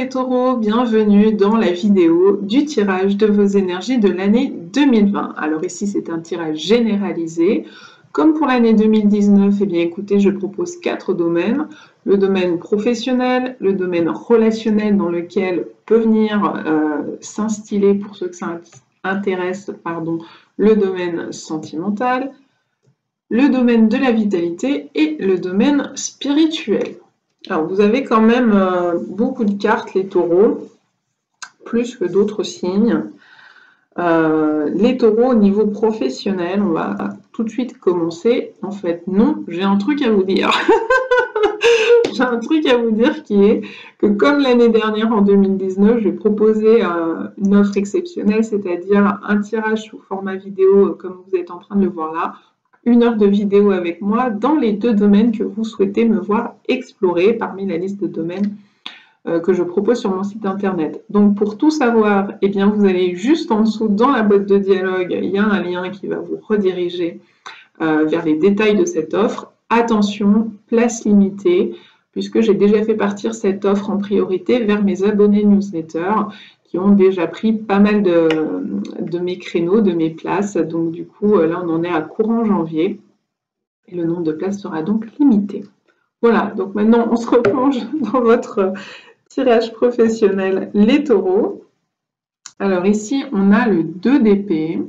les taureaux, bienvenue dans la vidéo du tirage de vos énergies de l'année 2020. Alors ici c'est un tirage généralisé. Comme pour l'année 2019, eh bien écoutez, je propose 4 domaines. Le domaine professionnel, le domaine relationnel dans lequel peut venir s'instiller, pour ceux que ça intéresse, le domaine sentimental, le domaine de la vitalité et le domaine spirituel. Alors, vous avez quand même beaucoup de cartes, les taureaux, plus que d'autres signes. Les taureaux, au niveau professionnel, on va tout de suite commencer. En fait, non, j'ai un truc à vous dire. J'ai un truc à vous dire qui est que comme l'année dernière, en 2019, j'ai proposé une offre exceptionnelle, c'est-à-dire un tirage sous format vidéo, comme vous êtes en train de le voir là, 1 heure de vidéo avec moi dans les 2 domaines que vous souhaitez me voir explorer parmi la liste de domaines que je propose sur mon site internet. Donc pour tout savoir, eh bien vous allez juste en dessous dans la boîte de dialogue, il y a un lien qui va vous rediriger vers les détails de cette offre. Attention, place limitée, puisque j'ai déjà fait partir cette offre en priorité vers mes abonnés newsletter qui ont déjà pris pas mal de mes créneaux, de mes places. Donc du coup, là on en est à courant janvier et le nombre de places sera donc limité. Voilà, donc maintenant on se replonge dans votre tirage professionnel, les taureaux. Alors ici, on a le 2 d'épée,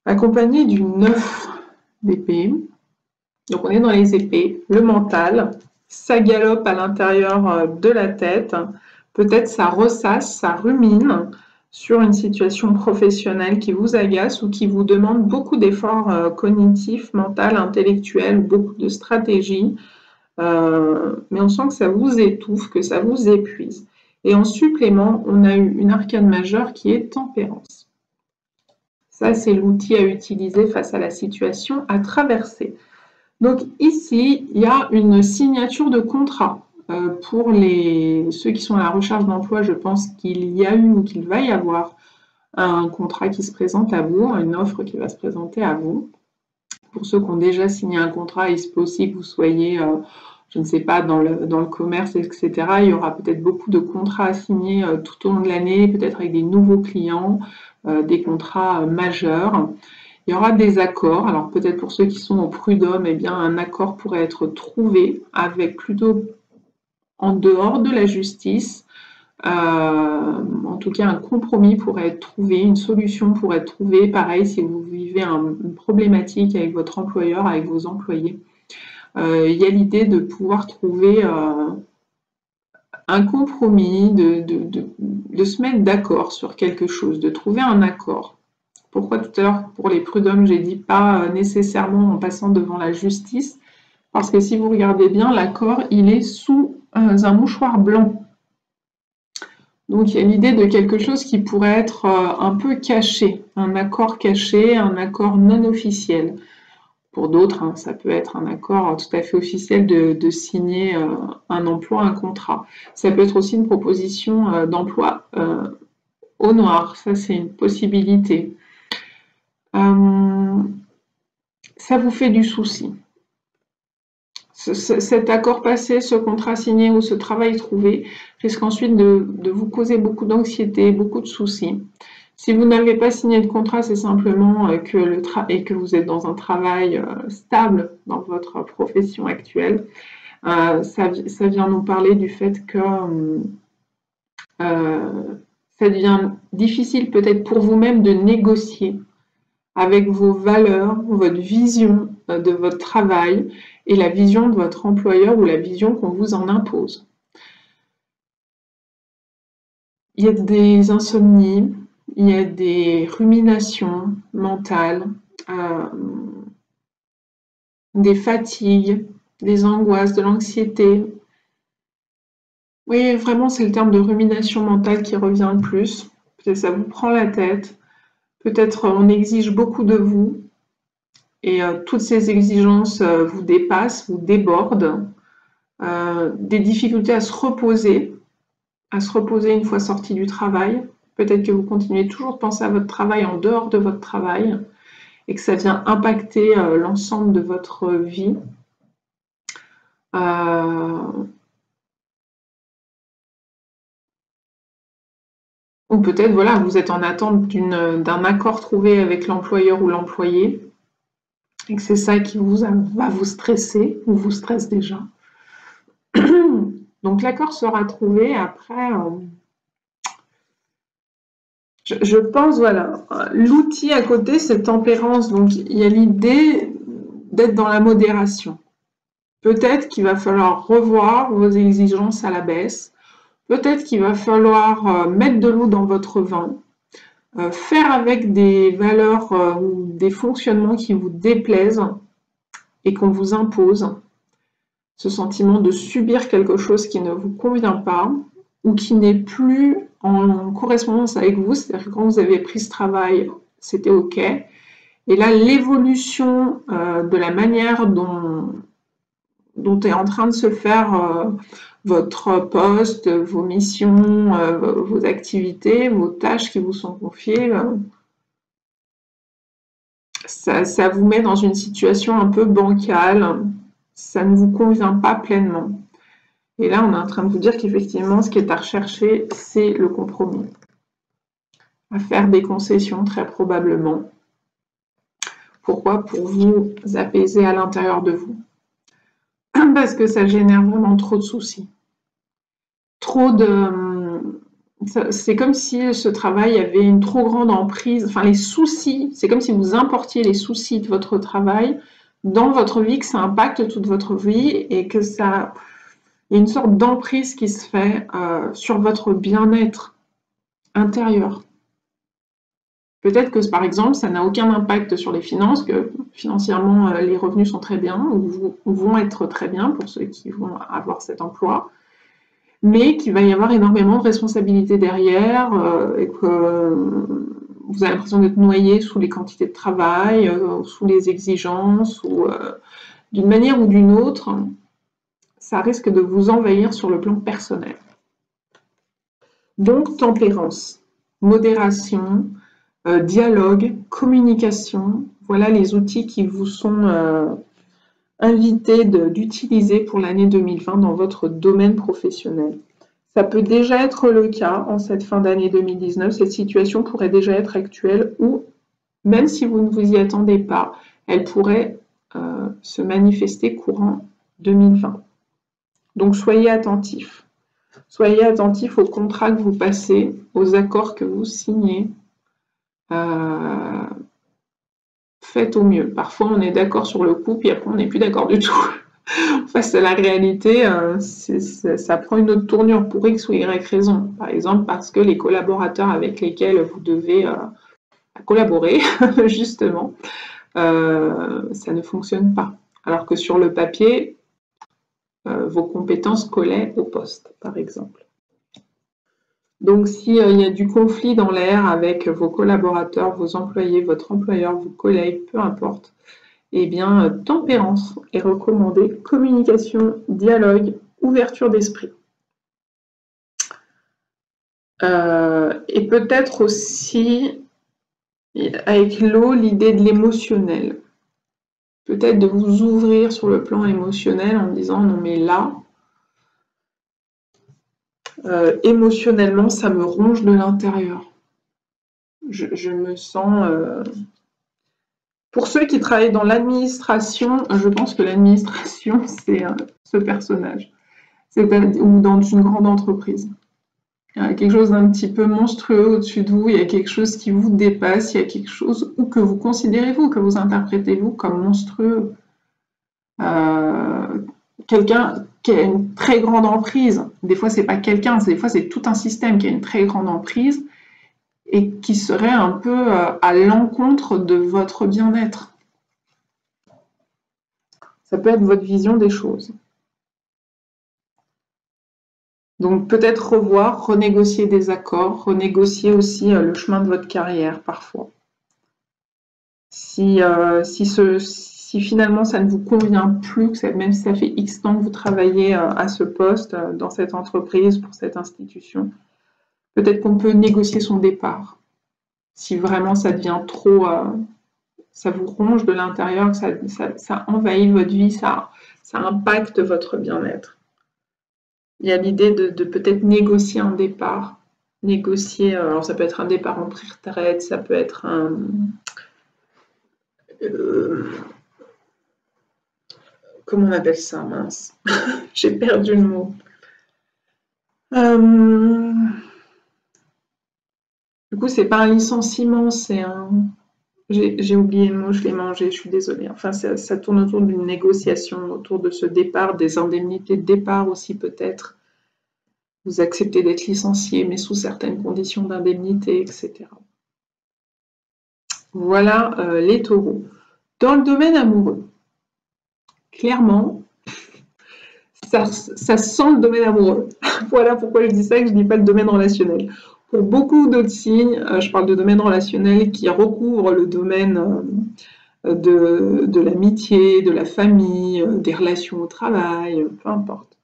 accompagné du 9 d'épée. Donc on est dans les épées, le mental, ça galope à l'intérieur de la tête, peut-être ça ressasse, ça rumine sur une situation professionnelle qui vous agace ou qui vous demande beaucoup d'efforts cognitifs, mental, intellectuels, beaucoup de stratégie. Mais on sent que ça vous étouffe, que ça vous épuise. Et en supplément, on a eu une arcane majeure qui est tempérance. Ça, c'est l'outil à utiliser face à la situation à traverser. Donc ici, il y a une signature de contrat. Pour ceux qui sont à la recherche d'emploi, je pense qu'il y a eu ou qu'il va y avoir un contrat qui se présente à vous, une offre qui va se présenter à vous. Pour ceux qui ont déjà signé un contrat, il se peut aussi que vous soyez, je ne sais pas, dans le commerce, etc. Il y aura peut-être beaucoup de contrats à signer tout au long de l'année, peut-être avec des nouveaux clients, des contrats majeurs. Il y aura des accords. Alors peut-être pour ceux qui sont au prud'homme, eh bien un accord pourrait être trouvé avec plutôt en dehors de la justice. En tout cas, un compromis pourrait être trouvé, une solution pourrait être trouvée. Pareil, si vous vivez une problématique avec votre employeur, avec vos employés, il y a l'idée de pouvoir trouver un compromis, de se mettre d'accord sur quelque chose, de trouver un accord. Pourquoi tout à l'heure, pour les prud'hommes, j'ai dit pas nécessairement en passant devant la justice, parce que si vous regardez bien, l'accord, il est sous un mouchoir blanc. Donc il y a l'idée de quelque chose qui pourrait être un peu caché, un accord caché, un accord non officiel. Pour d'autres, ça peut être un accord tout à fait officiel de signer un emploi, un contrat. Ça peut être aussi une proposition d'emploi au noir, ça c'est une possibilité. Ça vous fait du souci. Cet accord passé, ce contrat signé ou ce travail trouvé risque ensuite de vous causer beaucoup d'anxiété, beaucoup de soucis. Si vous n'avez pas signé de contrat, c'est simplement que vous êtes dans un travail stable dans votre profession actuelle. Ça vient nous parler du fait que ça devient difficile peut-être pour vous-même de négocier avec vos valeurs, votre vision de votre travail et la vision de votre employeur ou la vision qu'on vous en impose. Il y a des insomnies, il y a des ruminations mentales, des fatigues, des angoisses, de l'anxiété. Oui, vraiment, c'est le terme de rumination mentale qui revient le plus. Peut-être ça vous prend la tête. Peut-être on exige beaucoup de vous et toutes ces exigences vous dépassent, vous débordent. Des difficultés à se reposer une fois sorti du travail. Peut-être que vous continuez toujours de penser à votre travail en dehors de votre travail et que ça vient impacter l'ensemble de votre vie. Ou peut-être, voilà, vous êtes en attente d'un accord trouvé avec l'employeur ou l'employé, et que c'est ça qui va vous stresser, ou vous stresse déjà. Donc l'accord sera trouvé après. Je pense, voilà, l'outil à côté, c'est tempérance. Donc il y a l'idée d'être dans la modération. Peut-être qu'il va falloir revoir vos exigences à la baisse. Peut-être qu'il va falloir mettre de l'eau dans votre vin, faire avec des valeurs ou des fonctionnements qui vous déplaisent et qu'on vous impose. Ce sentiment de subir quelque chose qui ne vous convient pas ou qui n'est plus en correspondance avec vous, c'est-à-dire que quand vous avez pris ce travail, c'était OK. Et là, l'évolution de la manière dont est en train de se faire votre poste, vos missions, vos activités, vos tâches qui vous sont confiées, ça vous met dans une situation un peu bancale, ça ne vous convient pas pleinement. Et là, on est en train de vous dire qu'effectivement, ce qui est à rechercher, c'est le compromis. À faire des concessions, très probablement. Pourquoi? Pour vous apaiser à l'intérieur de vous. Parce que ça génère vraiment trop de soucis. C'est comme si ce travail avait une trop grande emprise, enfin les soucis, c'est comme si vous importiez les soucis de votre travail dans votre vie, que ça impacte toute votre vie et que ça, il y a une sorte d'emprise qui se fait sur votre bien-être intérieur. Peut-être que par exemple, ça n'a aucun impact sur les finances, que financièrement les revenus sont très bien ou vont être très bien pour ceux qui vont avoir cet emploi, mais qu'il va y avoir énormément de responsabilités derrière et que vous avez l'impression d'être noyé sous les quantités de travail, sous les exigences, ou d'une manière ou d'une autre, ça risque de vous envahir sur le plan personnel. Donc, tempérance, modération, dialogue, communication, voilà les outils qui vous sont invités d'utiliser pour l'année 2020 dans votre domaine professionnel. Ça peut déjà être le cas en cette fin d'année 2019, cette situation pourrait déjà être actuelle ou, même si vous ne vous y attendez pas, elle pourrait se manifester courant 2020. Donc soyez attentifs. Soyez attentifs aux contrats que vous passez, aux accords que vous signez. Faites au mieux. Parfois, on est d'accord sur le coup, puis après, on n'est plus d'accord du tout. Face à la réalité, ça prend une autre tournure pour X ou Y raison. Par exemple, parce que les collaborateurs avec lesquels vous devez collaborer, justement, ça ne fonctionne pas. Alors que sur le papier, vos compétences collaient au poste, par exemple. Donc, s'il y a du conflit dans l'air avec vos collaborateurs, vos employés, votre employeur, vos collègues, peu importe, eh bien, tempérance est recommandée, communication, dialogue, ouverture d'esprit. Et peut-être aussi, avec l'eau, l'idée de l'émotionnel. Peut-être de vous ouvrir sur le plan émotionnel en disant non mais là, émotionnellement, ça me ronge de l'intérieur. Je me sens... Pour ceux qui travaillent dans l'administration, je pense que l'administration, c'est ce personnage. Ou dans une grande entreprise. Il y a quelque chose d'un petit peu monstrueux au-dessus de vous, il y a quelque chose qui vous dépasse, il y a quelque chose ou que vous considérez vous, que vous interprétez vous comme monstrueux. Quelqu'un qui a une très grande emprise, des fois c'est pas quelqu'un, des fois c'est tout un système qui a une très grande emprise et qui serait un peu à l'encontre de votre bien-être. Ça peut être votre vision des choses. Donc peut-être revoir, renégocier des accords, renégocier aussi le chemin de votre carrière parfois. Si finalement ça ne vous convient plus, même si ça fait X temps que vous travaillez à ce poste, dans cette entreprise, pour cette institution, peut-être qu'on peut négocier son départ. Si vraiment ça devient trop, ça vous ronge de l'intérieur, que ça envahit votre vie, ça impacte votre bien-être. Il y a l'idée de peut-être négocier un départ négocier, alors ça peut être un départ en pré-retraite, ça peut être un... comment on appelle ça, mince? J'ai perdu le mot. Du coup, c'est pas un licenciement, c'est un... J'ai oublié le mot, je l'ai mangé, je suis désolée. Enfin, ça tourne autour d'une négociation, autour de ce départ, des indemnités de départ aussi peut-être. Vous acceptez d'être licencié, mais sous certaines conditions d'indemnité, etc. Voilà les taureaux. Dans le domaine amoureux, clairement, ça sent le domaine amoureux. Voilà pourquoi je dis ça, que je ne dis pas le domaine relationnel. Pour beaucoup d'autres signes, je parle de domaine relationnel qui recouvre le domaine de l'amitié, de la famille, des relations au travail, peu importe.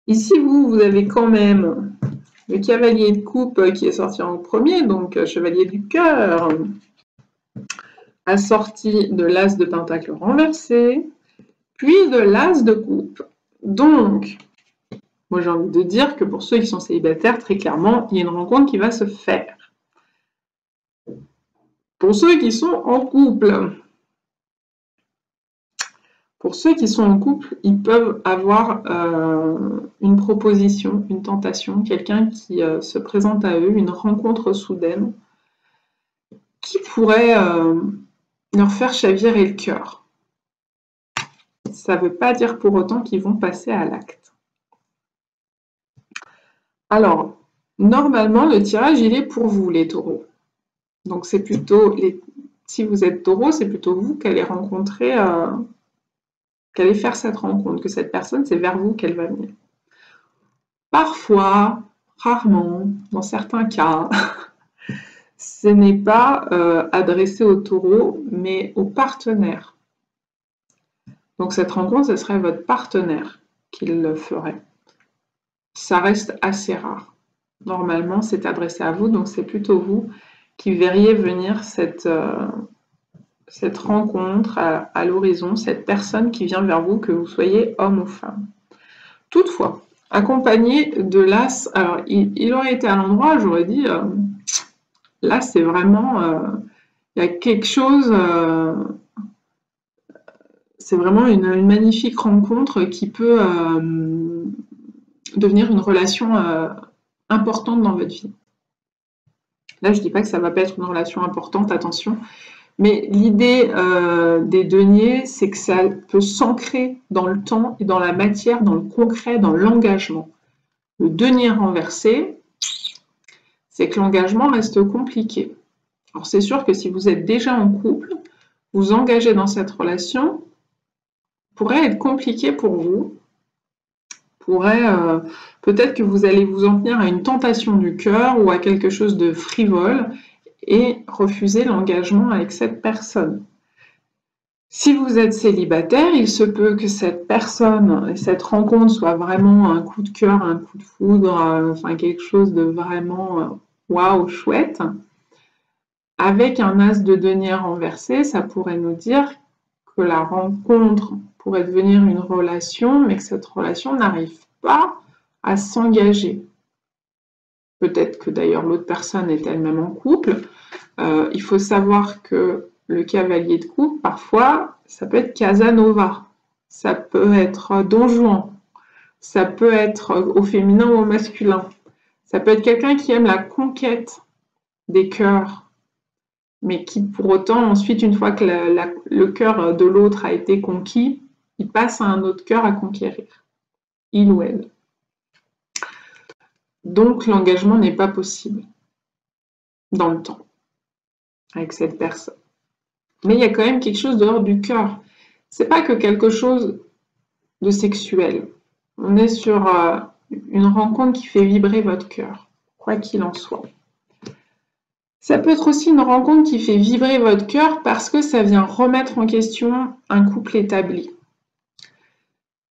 Ici, vous avez quand même le cavalier de coupe qui est sorti en premier, donc chevalier du cœur, assorti de l'as de pentacle renversé, puis de l'as de coupe. Donc, moi j'ai envie de dire que pour ceux qui sont célibataires, très clairement, il y a une rencontre qui va se faire. Pour ceux qui sont en couple, ils peuvent avoir une proposition, une tentation, quelqu'un qui se présente à eux, une rencontre soudaine, qui pourrait leur faire chavirer le cœur. Ça ne veut pas dire pour autant qu'ils vont passer à l'acte. Alors, normalement, le tirage, il est pour vous, les taureaux. Donc, c'est plutôt, si vous êtes taureau, c'est plutôt vous qui allez rencontrer, qui allez faire cette rencontre, que cette personne, c'est vers vous qu'elle va venir. Parfois, rarement, dans certains cas, ce n'est pas adressé au taureau, mais au partenaire. Donc cette rencontre, ce serait votre partenaire qui le ferait. Ça reste assez rare. Normalement, c'est adressé à vous, donc c'est plutôt vous qui verriez venir cette rencontre à l'horizon, cette personne qui vient vers vous, que vous soyez homme ou femme. Toutefois, accompagné de l'as, alors il aurait été à l'endroit, j'aurais dit, là c'est vraiment, il y a quelque chose, c'est vraiment une magnifique rencontre qui peut devenir une relation importante dans votre vie. Là, je ne dis pas que ça ne va pas être une relation importante, attention, mais l'idée des deniers, c'est que ça peut s'ancrer dans le temps et dans la matière, dans le concret, dans l'engagement. Le denier renversé, c'est que l'engagement reste compliqué. Alors c'est sûr que si vous êtes déjà en couple, vous engagez dans cette relation, pourrait être compliqué pour vous, peut-être que vous allez vous en tenir à une tentation du cœur ou à quelque chose de frivole et refuser l'engagement avec cette personne. Si vous êtes célibataire, il se peut que cette personne et cette rencontre soit vraiment un coup de cœur, un coup de foudre, enfin quelque chose de vraiment waouh, chouette. Avec un as de denier renversé, ça pourrait nous dire que la rencontre pourrait devenir une relation, mais que cette relation n'arrive pas à s'engager. Peut-être que d'ailleurs l'autre personne est elle-même en couple. Il faut savoir que le cavalier de coupe, parfois, ça peut être Casanova, ça peut être Don Juan, ça peut être au féminin ou au masculin. Ça peut être quelqu'un qui aime la conquête des cœurs, mais qui pour autant, ensuite, une fois que le cœur de l'autre a été conquis, il passe à un autre cœur à conquérir, il ou elle. Donc l'engagement n'est pas possible dans le temps avec cette personne. Mais il y a quand même quelque chose de l'ordre du cœur. C'est pas que quelque chose de sexuel. On est sur une rencontre qui fait vibrer votre cœur, quoi qu'il en soit. Ça peut être aussi une rencontre qui fait vibrer votre cœur parce que ça vient remettre en question un couple établi.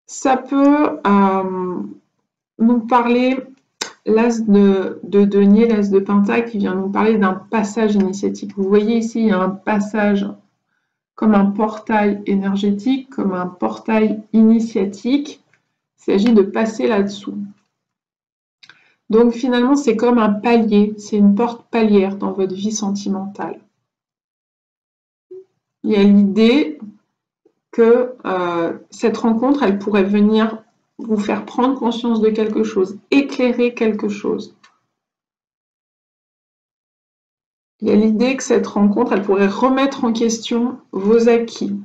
Ça peut nous parler, l'as de denier, l'as de pentacle, qui vient nous parler d'un passage initiatique. Vous voyez ici, il y a un passage comme un portail énergétique, comme un portail initiatique. Il s'agit de passer là-dessous. Donc finalement, c'est comme un palier, c'est une porte palière dans votre vie sentimentale. Il y a l'idée que cette rencontre, elle pourrait venir vous faire prendre conscience de quelque chose, éclairer quelque chose. Il y a l'idée que cette rencontre, elle pourrait remettre en question vos acquis,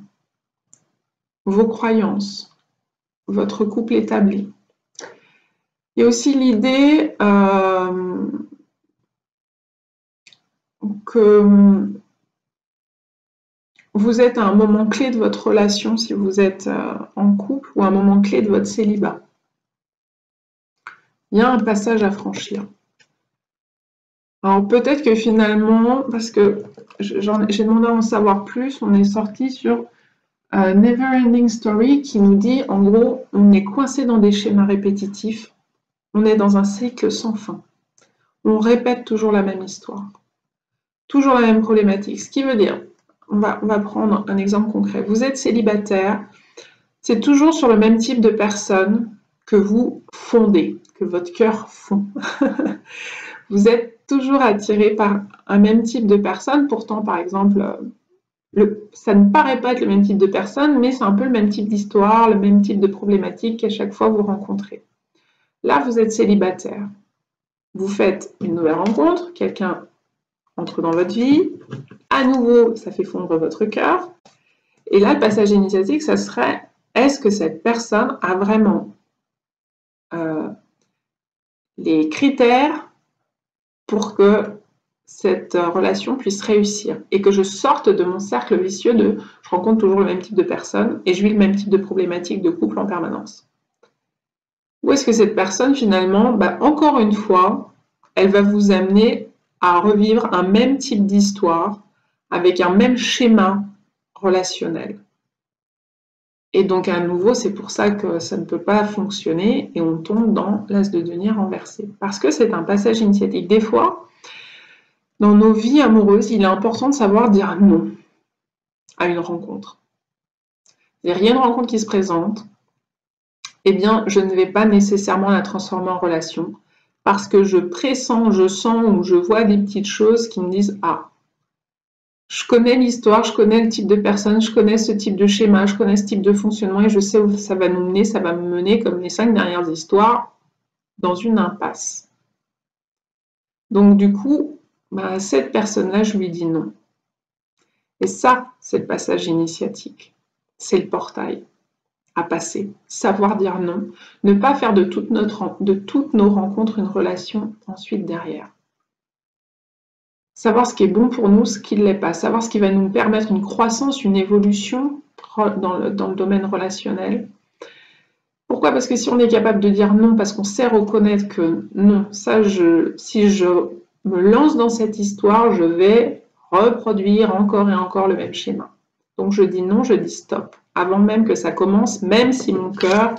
vos croyances, votre couple établi. Il y a aussi l'idée que vous êtes à un moment clé de votre relation si vous êtes en couple ou à un moment clé de votre célibat. Il y a un passage à franchir. Alors peut-être que finalement, parce que j'ai demandé à en savoir plus, on est sorti sur Never Ending Story qui nous dit en gros, on est coincé dans des schémas répétitifs, on est dans un cycle sans fin. On répète toujours la même histoire, toujours la même problématique. Ce qui veut dire, on va prendre un exemple concret. Vous êtes célibataire, c'est toujours sur le même type de personne que vous fondez, que votre cœur fond. Vous êtes toujours attiré par un même type de personne, pourtant par exemple, ça ne paraît pas être le même type de personne, mais c'est un peu le même type d'histoire, le même type de problématique qu'à chaque fois vous rencontrez. Là, vous êtes célibataire. Vous faites une nouvelle rencontre, quelqu'un entre dans votre vie, à nouveau, ça fait fondre votre cœur. Et là, le passage initiatique, ça serait, est-ce que cette personne a vraiment les critères pour que cette relation puisse réussir et que je sorte de mon cercle vicieux de je rencontre toujours le même type de personne et je vis le même type de problématique de couple en permanence. Ou est-ce que cette personne, finalement, encore une fois, elle va vous amener à revivre un même type d'histoire avec un même schéma relationnel. Et donc, à nouveau, c'est pour ça que ça ne peut pas fonctionner et on tombe dans l'as de denier renversé. Parce que c'est un passage initiatique. Des fois, dans nos vies amoureuses, il est important de savoir dire non à une rencontre. Il y a une rencontre qui se présente, eh bien, je ne vais pas nécessairement la transformer en relation parce que je pressens, je sens ou je vois des petites choses qui me disent « Ah, je connais l'histoire, je connais le type de personne, je connais ce type de schéma, je connais ce type de fonctionnement et je sais où ça va nous mener, ça va me mener comme les 5 dernières histoires dans une impasse. » Donc du coup, cette personne-là, je lui dis non. Et ça, c'est le passage initiatique. C'est le portail à passer. Savoir dire non. Ne pas faire de toutes nos rencontres une relation ensuite derrière. Savoir ce qui est bon pour nous, ce qui ne l'est pas. Savoir ce qui va nous permettre une croissance, une évolution dans le domaine relationnel. Pourquoi? Parce que si on est capable de dire non, parce qu'on sait reconnaître que non, si je me lance dans cette histoire, je vais reproduire encore et encore le même schéma. Donc je dis non, je dis stop, avant même que ça commence, même si mon cœur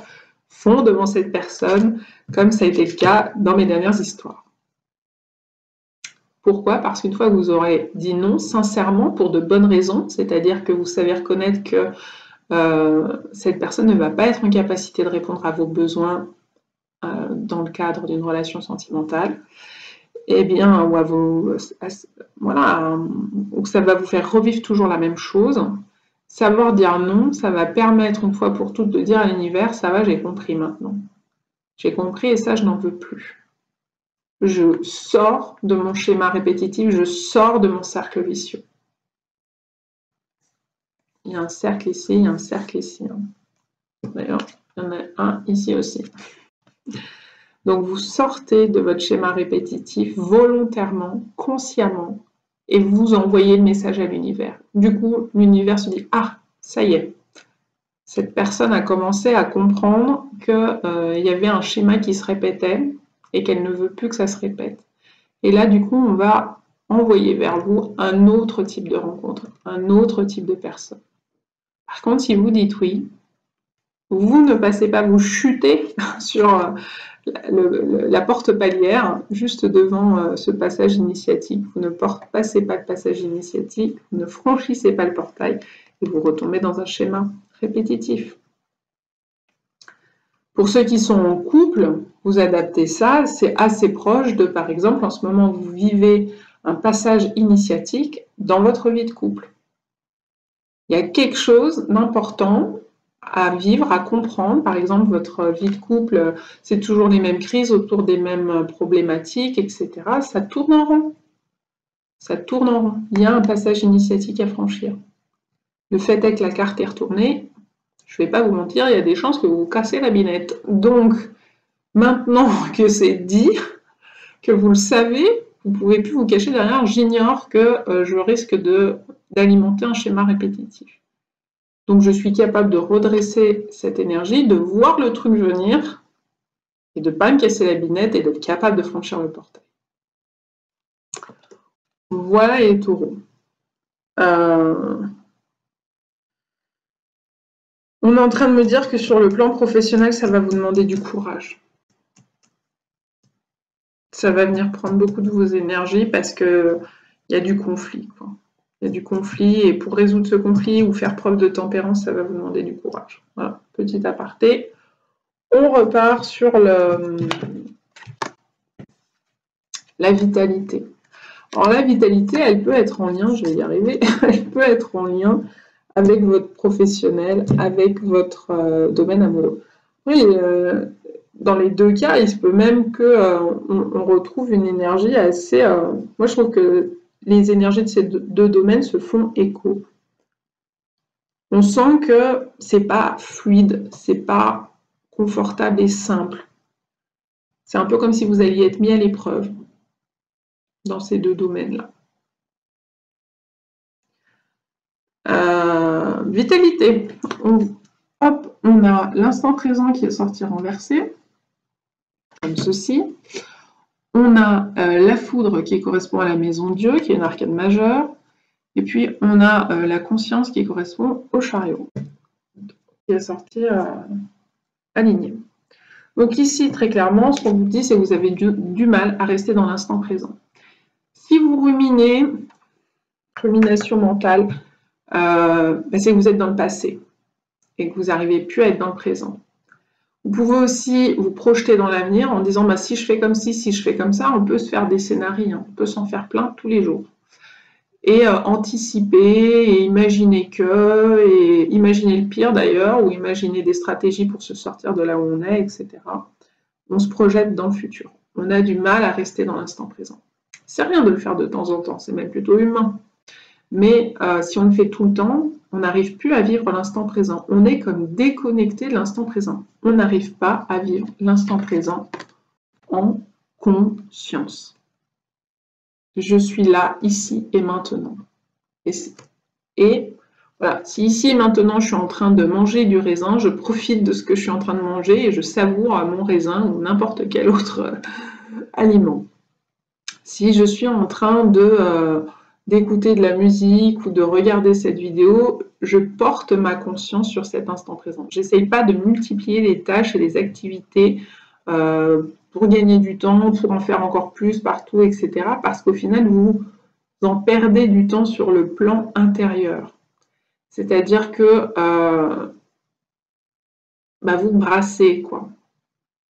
fond devant cette personne, comme ça a été le cas dans mes dernières histoires. Pourquoi? Parce qu'une fois que vous aurez dit non, sincèrement, pour de bonnes raisons, c'est-à-dire que vous savez reconnaître que cette personne ne va pas être en capacité de répondre à vos besoins dans le cadre d'une relation sentimentale, eh bien, ou ou ça va vous faire revivre toujours la même chose. Savoir dire non, ça va permettre une fois pour toutes de dire à l'univers, ça va, j'ai compris maintenant. J'ai compris et ça, je n'en veux plus. Je sors de mon schéma répétitif, je sors de mon cercle vicieux. Il y a un cercle ici, il y a un cercle ici. D'ailleurs, il y en a un ici aussi. Donc, vous sortez de votre schéma répétitif volontairement, consciemment, et vous envoyez le message à l'univers. Du coup, l'univers se dit « Ah, ça y est, cette personne a commencé à comprendre qu'il y avait un schéma qui se répétait et qu'elle ne veut plus que ça se répète. » Et là, du coup, on va envoyer vers vous un autre type de rencontre, un autre type de personne. Par contre, si vous dites oui, vous ne passez pas, vous chutez sur la porte palière, juste devant ce passage initiatique. Vous ne passez pas le passage initiatique, vous ne franchissez pas le portail et vous retombez dans un schéma répétitif. Pour ceux qui sont en couple, vous adaptez ça, c'est assez proche de, par exemple, en ce moment, vous vivez un passage initiatique dans votre vie de couple. Il y a quelque chose d'important à vivre, à comprendre. Par exemple, votre vie de couple, c'est toujours les mêmes crises autour des mêmes problématiques, etc. Ça tourne en rond. Ça tourne en rond. Il y a un passage initiatique à franchir. Le fait est que la carte est retournée. Je ne vais pas vous mentir, il y a des chances que vous cassez la binette. Donc, maintenant que c'est dit, que vous le savez, vous ne pouvez plus vous cacher derrière « j'ignore que je risque d'alimenter un schéma répétitif ». Donc je suis capable de redresser cette énergie, de voir le truc venir, et de ne pas me casser la binette, et d'être capable de franchir le portail. Voilà les taureaux. On est en train de me dire que sur le plan professionnel, ça va vous demander du courage. Ça va venir prendre beaucoup de vos énergies parce qu'il y a du conflit, quoi. Il y a du conflit et pour résoudre ce conflit ou faire preuve de tempérance, ça va vous demander du courage. Voilà, petit aparté. On repart sur la vitalité. Alors la vitalité, elle peut être en lien, je vais y arriver, elle peut être en lien avec votre professionnel, avec votre domaine amoureux. Oui, dans les deux cas, il se peut même qu'on retrouve une énergie assez... moi, je trouve que les énergies de ces deux domaines se font écho. On sent que c'est pas fluide, c'est pas confortable et simple. C'est un peu comme si vous alliez être mis à l'épreuve dans ces deux domaines-là. Vitalité. On a l'instant présent qui est sorti renversé, comme ceci. On a la foudre qui correspond à la maison Dieu, qui est une arcane majeure. Et puis, on a la conscience qui correspond au chariot, qui est sorti aligné. Donc ici, très clairement, ce qu'on vous dit, c'est que vous avez du mal à rester dans l'instant présent. Si vous ruminez, rumination mentale, c'est que vous êtes dans le passé et que vous n'arrivez plus à être dans le présent. Vous pouvez aussi vous projeter dans l'avenir en disant si je fais comme ci, si je fais comme ça, on peut se faire des scénarios, on peut s'en faire plein tous les jours. Et anticiper et imaginer imaginer le pire d'ailleurs, ou imaginer des stratégies pour se sortir de là où on est, etc. On se projette dans le futur. On a du mal à rester dans l'instant présent. C'est rien de le faire de temps en temps, c'est même plutôt humain. Mais si on le fait tout le temps, on n'arrive plus à vivre l'instant présent. On est comme déconnecté de l'instant présent. On n'arrive pas à vivre l'instant présent en conscience. Je suis là, ici et maintenant. Et voilà, si ici et maintenant je suis en train de manger du raisin, je profite de ce que je suis en train de manger et je savoure mon raisin ou n'importe quel autre aliment. Si je suis en train d'écouter de la musique ou de regarder cette vidéo, je porte ma conscience sur cet instant présent. J'essaye pas de multiplier les tâches et les activités pour gagner du temps, pour en faire encore plus partout, etc. Parce qu'au final, vous en perdez du temps sur le plan intérieur. C'est-à-dire que vous brassez, quoi.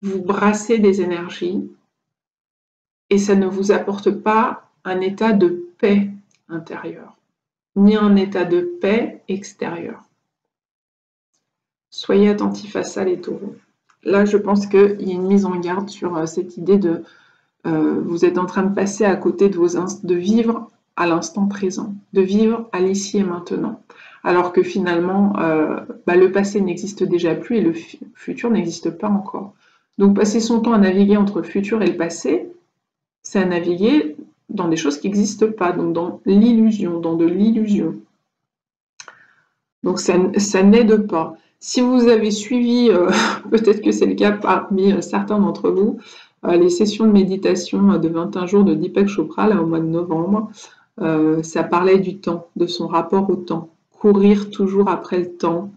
Vous brassez des énergies et ça ne vous apporte pas un état de paix intérieure, ni un état de paix extérieur. Soyez attentifs à ça, les taureaux. Là, je pense qu'il y a une mise en garde sur cette idée de vous êtes en train de passer à côté de vivre à l'instant présent, de vivre à l'ici et maintenant. Alors que finalement, le passé n'existe déjà plus et le futur n'existe pas encore. Donc passer son temps à naviguer entre le futur et le passé, c'est à naviguer dans des choses qui n'existent pas, donc dans l'illusion, dans de l'illusion. Donc ça n'aide pas. Si vous avez suivi, peut-être que c'est le cas parmi certains d'entre vous, les sessions de méditation de 21 jours de Deepak Chopra, là, au mois de novembre, ça parlait du temps, de son rapport au temps. Courir toujours après le temps,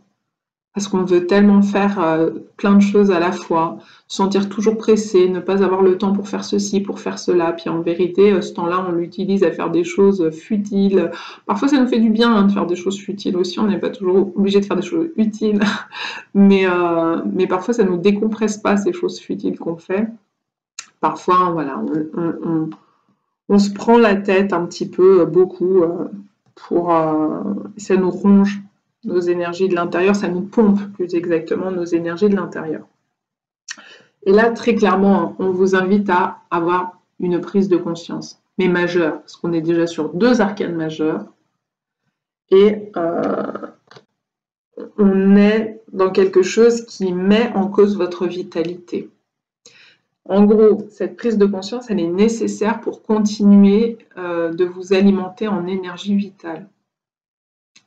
parce qu'on veut tellement faire plein de choses à la fois, se sentir toujours pressé, ne pas avoir le temps pour faire ceci, pour faire cela. Puis en vérité, ce temps-là, on l'utilise à faire des choses futiles. Parfois, ça nous fait du bien hein, de faire des choses futiles aussi. On n'est pas toujours obligé de faire des choses utiles, mais parfois, ça nous décompresse pas ces choses futiles qu'on fait. Parfois, voilà, on se prend la tête un petit peu, beaucoup, ça nous ronge nos énergies de l'intérieur, ça nous pompe plus exactement nos énergies de l'intérieur. Et là, très clairement, on vous invite à avoir une prise de conscience, mais majeure, parce qu'on est déjà sur 2 arcanes majeurs, et on est dans quelque chose qui met en cause votre vitalité. En gros, cette prise de conscience, elle est nécessaire pour continuer de vous alimenter en énergie vitale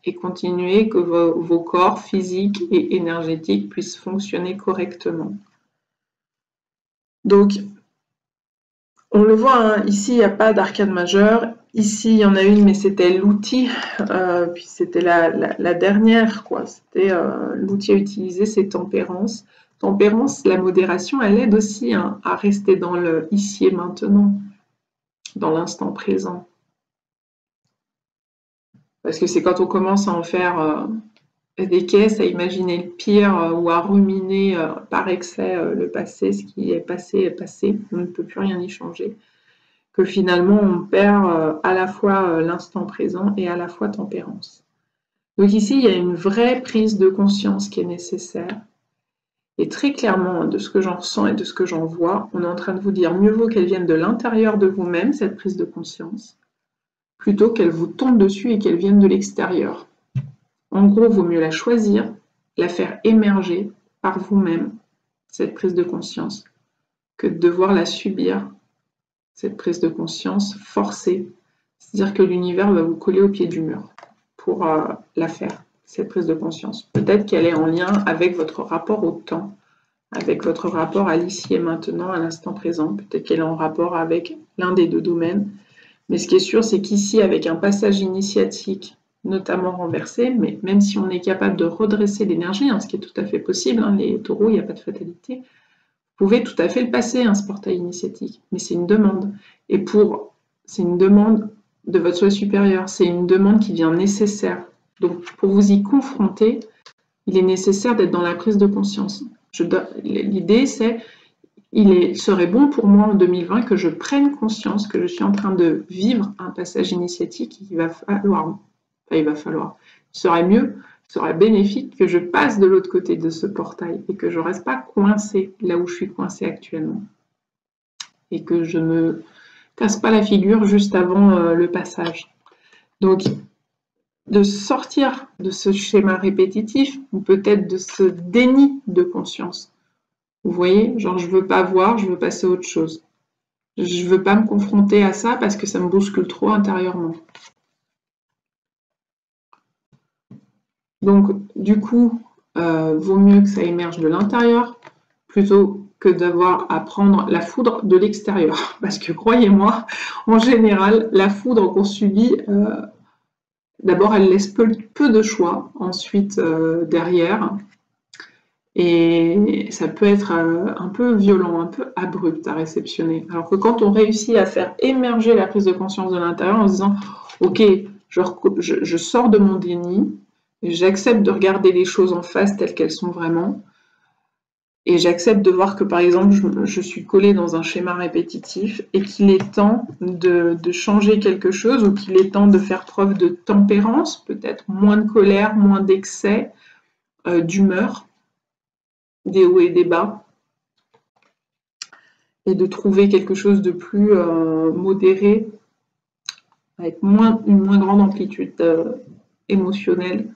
et continuer que vos corps physiques et énergétiques puissent fonctionner correctement. Donc, on le voit, hein, ici, il n'y a pas d'arcane majeure. Ici, il y en a une, mais c'était l'outil, puis c'était la dernière, quoi. C'était l'outil à utiliser, c'est tempérance. Tempérance, la modération, elle aide aussi hein, à rester dans le ici et maintenant, dans l'instant présent. Parce que c'est quand on commence à en faire des caisses, à imaginer le pire ou à ruminer par excès le passé, ce qui est passé, on ne peut plus rien y changer, que finalement on perd à la fois l'instant présent et à la fois tempérance. Donc ici, il y a une vraie prise de conscience qui est nécessaire. Et très clairement, de ce que j'en ressens et de ce que j'en vois, on est en train de vous dire mieux vaut qu'elle vienne de l'intérieur de vous-même, cette prise de conscience, plutôt qu'elle vous tombe dessus et qu'elle vienne de l'extérieur. En gros, il vaut mieux la choisir, la faire émerger par vous-même, cette prise de conscience, que de devoir la subir, cette prise de conscience forcée. C'est-à-dire que l'univers va vous coller au pied du mur pour la faire, cette prise de conscience. Peut-être qu'elle est en lien avec votre rapport au temps, avec votre rapport à l'ici et maintenant, à l'instant présent. Peut-être qu'elle est en rapport avec l'un des 2 domaines. Mais ce qui est sûr, c'est qu'ici, avec un passage initiatique, notamment renversé, mais même si on est capable de redresser l'énergie, hein, ce qui est tout à fait possible, hein, les taureaux, il n'y a pas de fatalité, vous pouvez tout à fait le passer, hein, ce portail initiatique, mais c'est une demande. Et c'est une demande de votre soi supérieur, c'est une demande qui vient nécessaire. Donc, pour vous y confronter, il est nécessaire d'être dans la prise de conscience. L'idée, c'est il serait bon pour moi en 2020 que je prenne conscience que je suis en train de vivre un passage initiatique. Il serait mieux, il serait bénéfique que je passe de l'autre côté de ce portail et que je ne reste pas coincée là où je suis coincée actuellement. Et que je ne me casse pas la figure juste avant le passage. Donc, de sortir de ce schéma répétitif ou peut-être de ce déni de conscience. Vous voyez, genre je veux pas voir, je veux passer à autre chose. Je veux pas me confronter à ça parce que ça me bouscule trop intérieurement. Donc du coup, vaut mieux que ça émerge de l'intérieur plutôt que d'avoir à prendre la foudre de l'extérieur. Parce que croyez-moi, en général, la foudre qu'on subit, d'abord elle laisse peu de choix, ensuite derrière. Et ça peut être un peu violent, un peu abrupt à réceptionner. Alors que quand on réussit à faire émerger la prise de conscience de l'intérieur en se disant « Ok, je sors de mon déni, j'accepte de regarder les choses en face telles qu'elles sont vraiment, et j'accepte de voir que par exemple je suis collée dans un schéma répétitif et qu'il est temps de changer quelque chose ou qu'il est temps de faire preuve de tempérance, peut-être moins de colère, moins d'excès, d'humeur, des hauts et des bas, et de trouver quelque chose de plus modéré, avec une moins grande amplitude émotionnelle.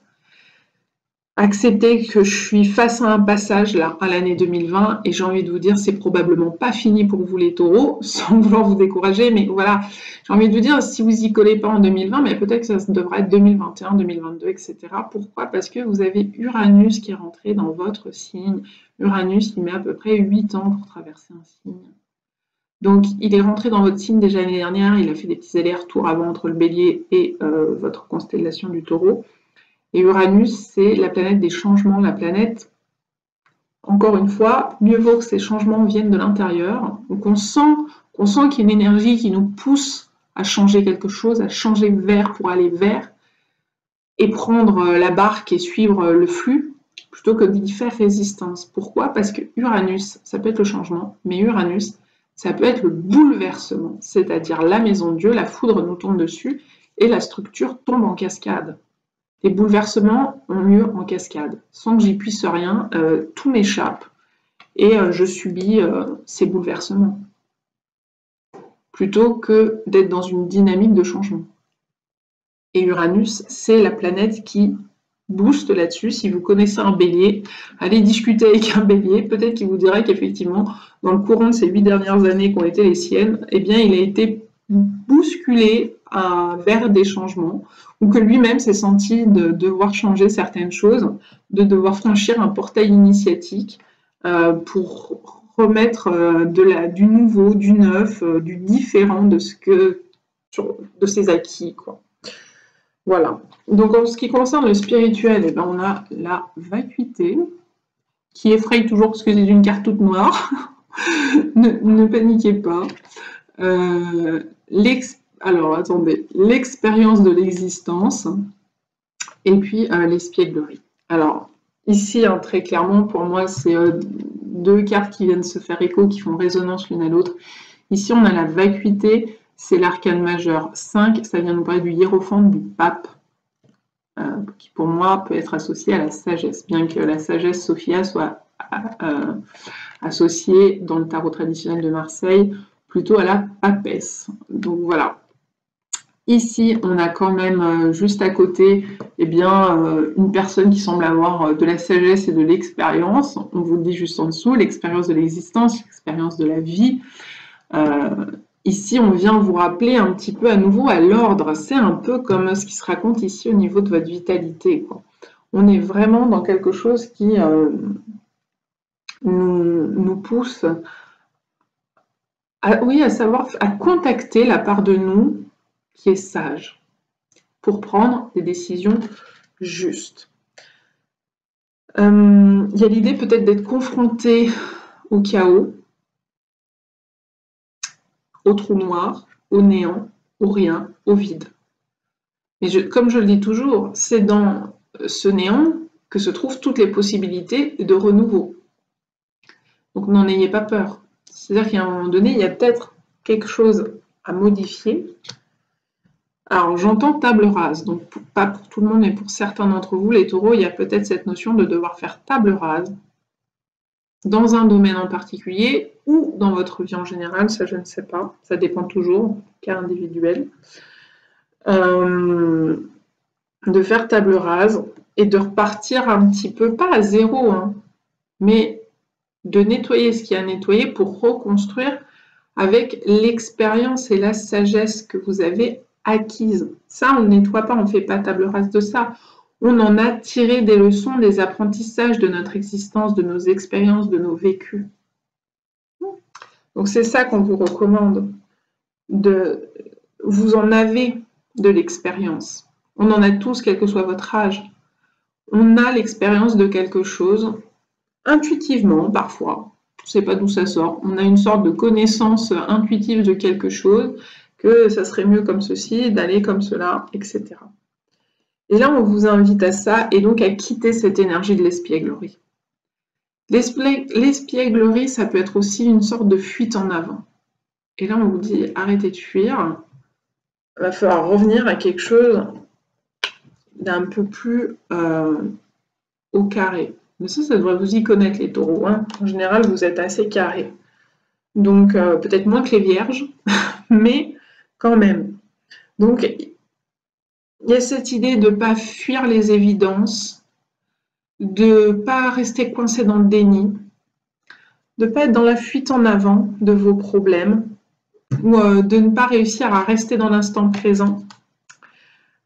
Accepter que je suis face à un passage là, à l'année 2020, et j'ai envie de vous dire, c'est probablement pas fini pour vous les taureaux, sans vouloir vous décourager, mais voilà, j'ai envie de vous dire, si vous y collez pas en 2020, mais peut-être que ça devrait être 2021, 2022, etc. Pourquoi? Parce que vous avez Uranus qui est rentré dans votre signe. Uranus, il met à peu près 8 ans pour traverser un signe. Donc, il est rentré dans votre signe déjà l'année dernière, il a fait des petits allers-retours avant entre le bélier et votre constellation du taureau. Et Uranus, c'est la planète des changements, la planète, encore une fois, mieux vaut que ces changements viennent de l'intérieur. Donc on sent qu'il y a une énergie qui nous pousse à changer quelque chose, à changer vers pour aller vers, et prendre la barque et suivre le flux, plutôt que d'y faire résistance. Pourquoi? Parce que Uranus, ça peut être le changement, mais Uranus, ça peut être le bouleversement, c'est-à-dire la maison de Dieu, la foudre nous tombe dessus, et la structure tombe en cascade. Les bouleversements ont lieu en cascade. Sans que j'y puisse rien, tout m'échappe et je subis ces bouleversements. Plutôt que d'être dans une dynamique de changement. Et Uranus, c'est la planète qui booste là-dessus. Si vous connaissez un bélier, allez discuter avec un bélier. Peut-être qu'il vous dira qu'effectivement, dans le courant de ces 8 dernières années qui ont été les siennes, eh bien, il a été bousculé vers des changements, ou que lui-même s'est senti de devoir changer certaines choses, de devoir franchir un portail initiatique pour remettre du nouveau, du neuf, du différent de ses acquis, quoi. Voilà. Donc en ce qui concerne le spirituel, eh ben, on a la vacuité, qui effraie toujours parce que c'est une carte toute noire. ne paniquez pas. Alors, attendez, l'expérience de l'existence, et puis l'espièglerie. Alors, ici, hein, très clairement, pour moi, c'est deux cartes qui viennent se faire écho, qui font résonance l'une à l'autre. Ici, on a la vacuité, c'est l'arcane majeur 5, ça vient nous parler du hiérophant du pape, qui pour moi peut être associé à la sagesse, bien que la sagesse Sophia soit associée dans le tarot traditionnel de Marseille plutôt à la papesse. Donc voilà. Ici, on a quand même juste à côté une personne qui semble avoir de la sagesse et de l'expérience. On vous le dit juste en dessous, l'expérience de l'existence, l'expérience de la vie. Ici, on vient vous rappeler un petit peu à nouveau à l'ordre. C'est un peu comme ce qui se raconte ici au niveau de votre vitalité, quoi. On est vraiment dans quelque chose qui nous pousse à contacter la part de nous qui est sage pour prendre des décisions justes. Il y a l'idée peut-être d'être confronté au chaos, au trou noir, au néant, au rien, au vide. Mais comme je le dis toujours, c'est dans ce néant que se trouvent toutes les possibilités de renouveau. Donc n'en ayez pas peur. C'est-à-dire qu'à un moment donné, il y a peut-être quelque chose à modifier. Alors j'entends table rase, donc pas pour tout le monde, mais pour certains d'entre vous, les taureaux, il y a peut-être cette notion de devoir faire table rase dans un domaine en particulier ou dans votre vie en général, ça je ne sais pas, ça dépend toujours, cas individuel. De faire table rase et de repartir un petit peu, pas à zéro, hein, mais de nettoyer ce qu'il y a à nettoyer pour reconstruire avec l'expérience et la sagesse que vous avez acquise. Ça, on ne nettoie pas, on ne fait pas table rase de ça. On en a tiré des leçons, des apprentissages de notre existence, de nos expériences, de nos vécus. Donc c'est ça qu'on vous recommande. Vous en avez de l'expérience. On en a tous, quel que soit votre âge. On a l'expérience de quelque chose, intuitivement parfois. Je ne sais pas d'où ça sort. On a une sorte de connaissance intuitive de quelque chose, que ça serait mieux comme ceci, d'aller comme cela, etc. Et là, on vous invite à ça, et donc à quitter cette énergie de l'espièglerie. L'espièglerie, ça peut être aussi une sorte de fuite en avant. Et là, on vous dit, arrêtez de fuir. Il va falloir revenir à quelque chose d'un peu plus au carré. Mais ça devrait vous y connaître, les taureaux, hein. En général, vous êtes assez carrés. Donc, peut-être moins que les vierges, mais quand même. Donc, il y a cette idée de ne pas fuir les évidences, de ne pas rester coincé dans le déni, de ne pas être dans la fuite en avant de vos problèmes, ou de ne pas réussir à rester dans l'instant présent.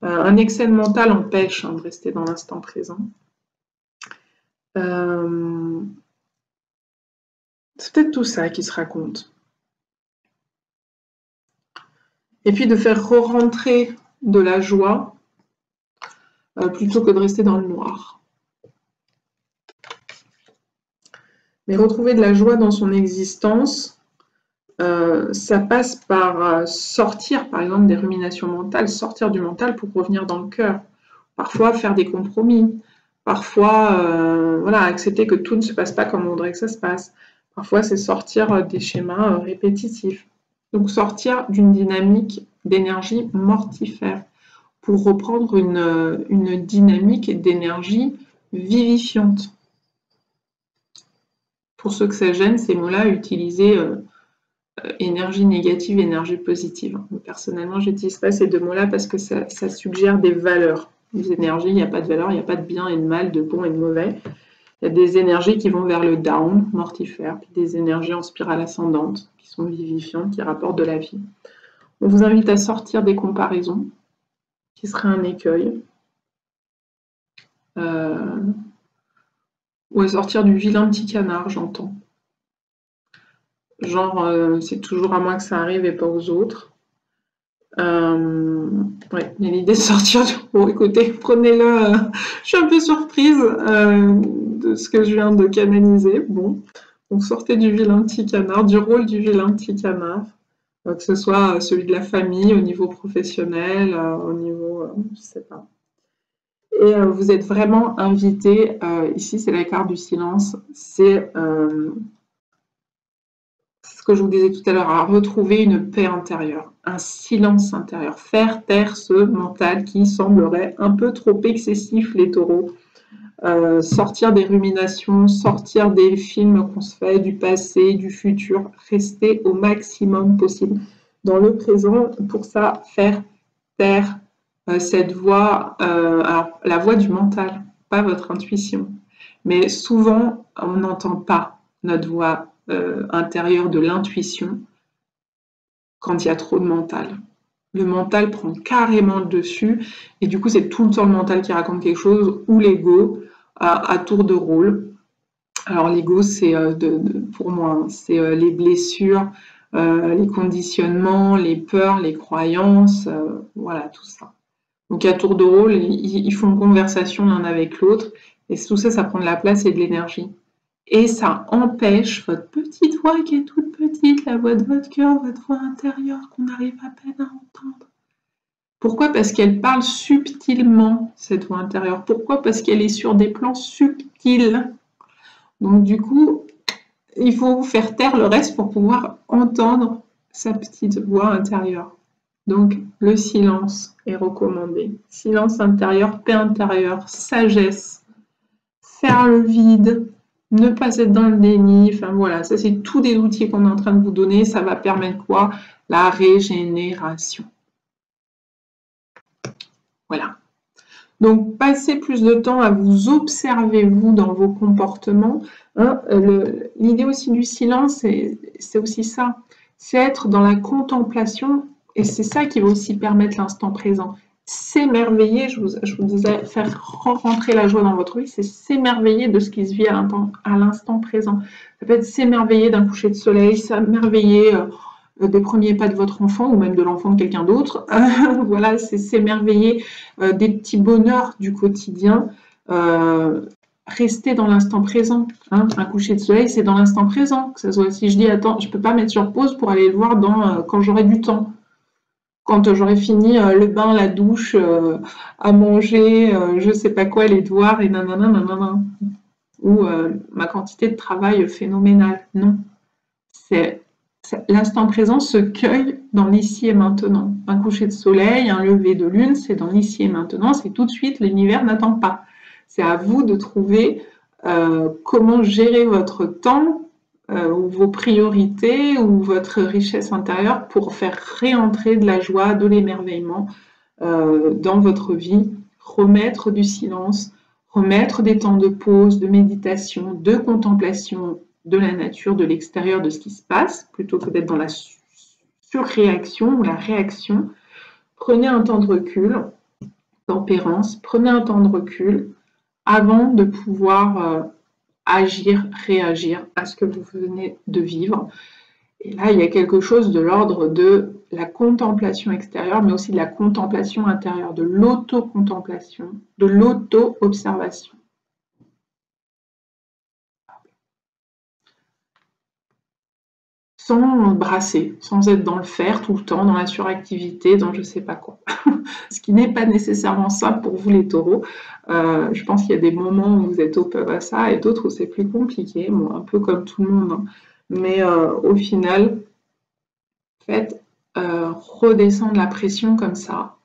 Un excès mental empêche de rester dans l'instant présent. C'est peut-être tout ça qui se raconte. Et puis de faire re-rentrer de la joie plutôt que de rester dans le noir. Mais retrouver de la joie dans son existence, ça passe par sortir, par exemple, des ruminations mentales, sortir du mental pour revenir dans le cœur. Parfois, faire des compromis. Parfois, voilà, accepter que tout ne se passe pas comme on voudrait que ça se passe. Parfois, c'est sortir des schémas répétitifs. Donc, sortir d'une dynamique d'énergie mortifère pour reprendre une dynamique d'énergie vivifiante. Pour ceux que ça gêne, ces mots-là, utiliser énergie négative, énergie positive. Personnellement, je n'utilise pas ces deux mots-là parce que ça suggère des valeurs. Les énergies, il n'y a pas de valeur, il n'y a pas de bien et de mal, de bon et de mauvais. Il y a des énergies qui vont vers le down, mortifère, puis des énergies en spirale ascendante, qui sont vivifiantes, qui rapportent de la vie. On vous invite à sortir des comparaisons, qui serait un écueil, ou à sortir du vilain petit canard, j'entends. Genre, c'est toujours à moi que ça arrive et pas aux autres. Ouais, mais l'idée de sortir du... Bon, écoutez, prenez-le. Je suis un peu surprise de ce que je viens de canaliser. Bon, donc sortez du vilain petit canard, du rôle du vilain petit canard, que ce soit celui de la famille, au niveau professionnel, au niveau... je sais pas. Et vous êtes vraiment invité, ici c'est la carte du silence, c'est ce que je vous disais tout à l'heure, à retrouver une paix intérieure, un silence intérieur, faire taire ce mental qui semblerait un peu trop excessif, les taureaux, sortir des ruminations, sortir des films qu'on se fait, du passé, du futur, rester au maximum possible dans le présent, pour ça, faire taire cette voix, alors la voix du mental, pas votre intuition, mais souvent on n'entend pas notre voix intérieure de l'intuition quand il y a trop de mental. Le mental prend carrément le dessus et du coup c'est tout le temps le mental qui raconte quelque chose ou l'ego à tour de rôle. Alors l'ego c'est pour moi c'est les blessures, les conditionnements, les peurs, les croyances, voilà tout ça. Donc à tour de rôle ils font une conversation l'un avec l'autre et tout ça ça prend de la place et de l'énergie. Et ça empêche votre petite voix qui est toute petite, la voix de votre cœur, votre voix intérieure qu'on arrive à peine à entendre. Pourquoi? Parce qu'elle parle subtilement, cette voix intérieure. Pourquoi? Parce qu'elle est sur des plans subtils. Donc du coup, il faut faire taire le reste pour pouvoir entendre sa petite voix intérieure. Donc le silence est recommandé. Silence intérieur, paix intérieure, sagesse, faire le vide, ne pas être dans le déni, enfin voilà, ça c'est tous des outils qu'on est en train de vous donner, ça va permettre quoi? La régénération. Voilà. Donc, passez plus de temps à vous observer, vous, dans vos comportements. Hein. L'idée aussi du silence, c'est aussi ça, c'est être dans la contemplation, et c'est ça qui va aussi permettre l'instant présent. S'émerveiller, je vous disais, faire rentrer la joie dans votre vie, c'est s'émerveiller de ce qui se vit à l'instant présent. Ça peut être s'émerveiller d'un coucher de soleil, s'émerveiller des premiers pas de votre enfant ou même de l'enfant de quelqu'un d'autre. Voilà, c'est s'émerveiller des petits bonheurs du quotidien. Rester dans l'instant présent. Hein. Un coucher de soleil, c'est dans l'instant présent. Que ça soit, si je dis, attends, je ne peux pas mettre sur pause pour aller le voir quand j'aurai du temps. Quand j'aurai fini le bain, la douche, à manger, je sais pas quoi, les devoirs et nanana, nanana. Ou ma quantité de travail phénoménale. Non. L'instant présent se cueille dans l'ici et maintenant. Un coucher de soleil, un lever de lune, c'est dans l'ici et maintenant, c'est tout de suite, l'univers n'attend pas. C'est à vous de trouver comment gérer votre temps, ou vos priorités, ou votre richesse intérieure pour faire réentrer de la joie, de l'émerveillement dans votre vie, remettre du silence, remettre des temps de pause, de méditation, de contemplation, de la nature, de l'extérieur, de ce qui se passe, plutôt que d'être dans la surréaction ou la réaction. Prenez un temps de recul, tempérance, prenez un temps de recul avant de pouvoir agir, réagir à ce que vous venez de vivre. Et là, il y a quelque chose de l'ordre de la contemplation extérieure, mais aussi de la contemplation intérieure, de l'auto-contemplation, de l'auto-observation. Sans brasser, sans être dans le faire tout le temps, dans la suractivité, dans je sais pas quoi. Ce qui n'est pas nécessairement simple pour vous les taureaux. Je pense qu'il y a des moments où vous êtes open à ça et d'autres où c'est plus compliqué, bon, un peu comme tout le monde. Hein. Mais au final, faites redescendre la pression comme ça,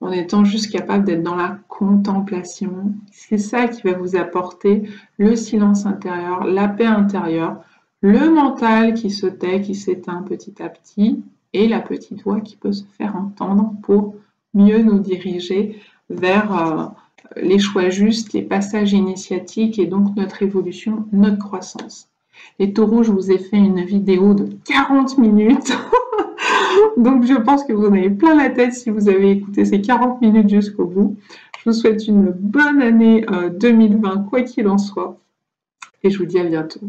en étant juste capable d'être dans la contemplation. C'est ça qui va vous apporter le silence intérieur, la paix intérieure, le mental qui se tait, qui s'éteint petit à petit, et la petite voix qui peut se faire entendre pour mieux nous diriger vers les choix justes, les passages initiatiques et donc notre évolution, notre croissance. Les taureaux, je vous ai fait une vidéo de 40 minutes. Donc je pense que vous en avez plein la tête si vous avez écouté ces 40 minutes jusqu'au bout. Je vous souhaite une bonne année 2020, quoi qu'il en soit. Et je vous dis à bientôt.